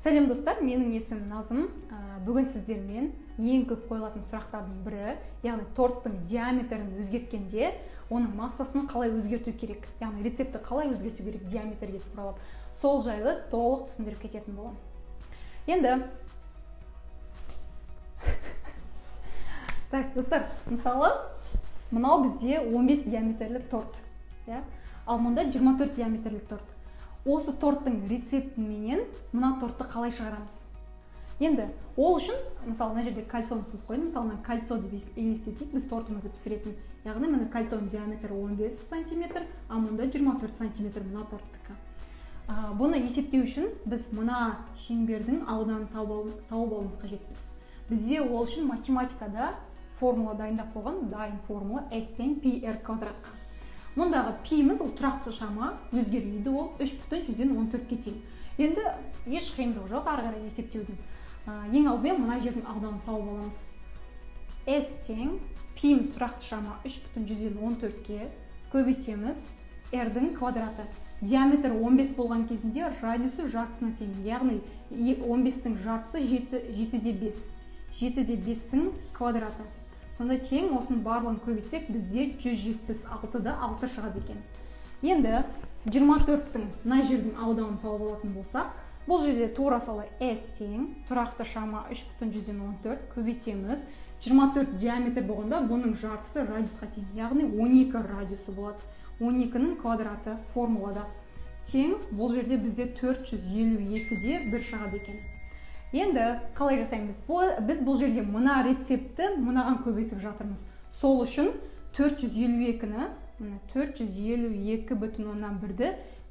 Сәлем достар, менің есімім Назым. Бүгін сіздермен ең көп қойылатын сұрақтардың бірі, яғни торттың диаметрін өзгерткенде, оның массасын қалай өзгерту керек, яғни рецепті қалай өзгерту керек диаметрге туралы, сол жайлы толық түсіндіріп кететін боламын. Енді так, достар, мысалы, мынау бізде 15 диаметрлік торт, ал мұнда 24 диаметрлік торт. Осы торттың рецептіменен мына тортты қалай шығарамыз? Енді ол үшін, мысалы, мына жерде кальцоны сыз қойдым, мысалы, кальцо деп елестетейік, біз тортымызды пісіретін. Яғни мына кальцоның диаметрі 15 сантиметр, а мұнда 24 сантиметр мына торттікі. Бұны есептеу үшін біз мына шеңбердің ауданын тауып алуымыз қажетпіз. Бізде ол үшін математикада формула дайындап қойған, дайын формула S тең PR квадратқа. Мұндағы пиіміз ол тұрақты шама, өзгермейді, ол 3,14-ке тең. Енді еш қиындығы жоқ ары қарай есептеудің. Ең алдымен мына жердің ауданын тауып аламыз. S тең пиіміз тұрақты шама 3,14-ке көбейтеміз R-дің квадраты. Диаметр 15 болған кезінде радиусы жартысына тең. Яғни 15-тің жартысы 7-де 5. 7-де 5-тің квадраты. Сонда тең осының барлығын көбейтсек, бізде 176-да 6 шығады екен. Енді 24-тің мына жердің ауданын тауып алатын болсақ, бұл жерде тура солай S тең тұрақты шама 3,14 көбейтеміз. 24 диаметр болғанда бұның жартысы радиусқа тең, яғни 12 радиусы болады. 12-нің квадраты формулада тең, бұл жерде бізде 452-де 1 шығады екен. Енді қалай жасаймыз? Біз бұл жерде мына рецепті мынаған көбейтіп жатырмыз. Сол үшін 452-ні 452,1-ді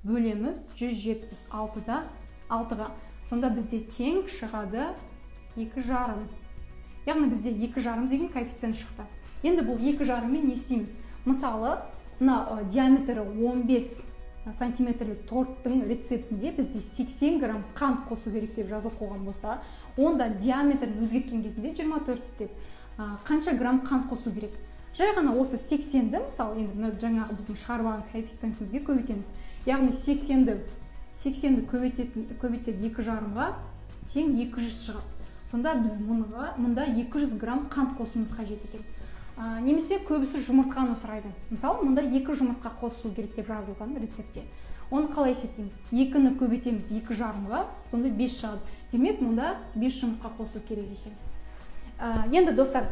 бөлеміз 176-да 6-ға. Сонда бізде тең шығады 2,5. Яғни бізде 2,5 деген коэффициент шықты. Енді бұл 2,5-мен не істейміз? Мысалы, мына диаметрі 15 сантиметрлік торттың рецептінде бізде 80 грамм қант қосу керек деп жазылып қойған болса, онда диаметрін өзгерткен кезінде 24 деп қанша грамм қант қосу керек? Жай ғана осы 80-ді, мысалы, енді жаңағы біздің шығарып алған коэффициентімізге көбейтеміз. Яғни 80-ді көбейтсек 2,5-ға тең 200 шығады. Сонда біз мұнда 200 грамм қант қосуымыз қажет екен. Немесе көбісі жұмыртқаны сұрайды. Мысалы, мұнда 2 жұмыртқа қосу керек деп жазылған рецептте. Оны қалай есептейміз? 2-ні көбейтеміз 2,5-ға, сонда 5 шығады. Демек, мұнда 5 жұмыртқа қосу керек екен. Енді достар,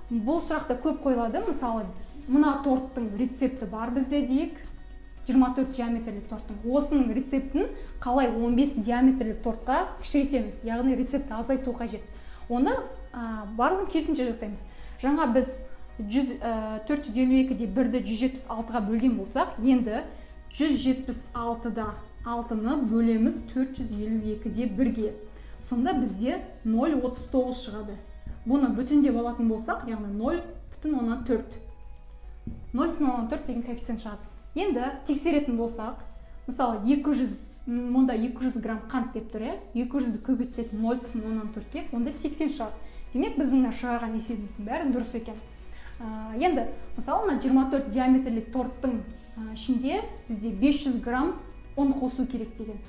бұл сұрақта көп қойылады. Мысалы, мына торттың рецепті бар бізде дейік, 24 диаметрлік торттың. Осының рецептін қалай 15 диаметрлік тортқа кішірейтеміз, яғни рецепті азайту қажет. Оны барлығын керісінше жасаймыз. Жаңа біз 452-де 1-ді 176-ға бөлген болсақ, енді 176-да 6-ны бөлеміз 452-де 1-ге. Сонда бізде 0,39 шығады. Бұны бүтіндеп алатын болсақ, яғни 0,14. 0,14 деген коэффициент шығады. Енді тексеретін болсақ, мысалы, мұнда 200 грамм қант деп тұр, 200-ді көбейтсек 0,14-ке, онда 80 шығады. Демек, біздің шығарған есебіміздің бәрі дұрыс екен. Енді, мысалы, 24 диаметрлік торттың ішінде бізде 500 грамм ұн қосу керек деген.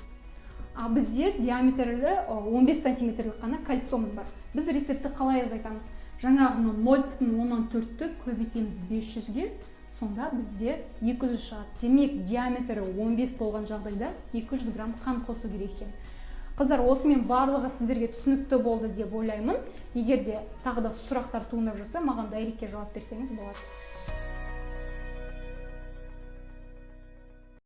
Бізде диаметрлі 15 сантиметрлік қана кальцомыз бар. Біз рецепті қалай азайтамыз? Жаңағыны 0,14-ті көбейтеміз 500-ге, сонда бізде 200 шығады. Демек, диаметрі 15 болған жағдайда 200 грамм қант қосу керек екен. Қыздар, осымен барлығы сіздерге түсінікті болды деп ойлаймын. Егер де тағы да сұрақтар туындап жатса, маған дайректке жауап берсеңіз болады.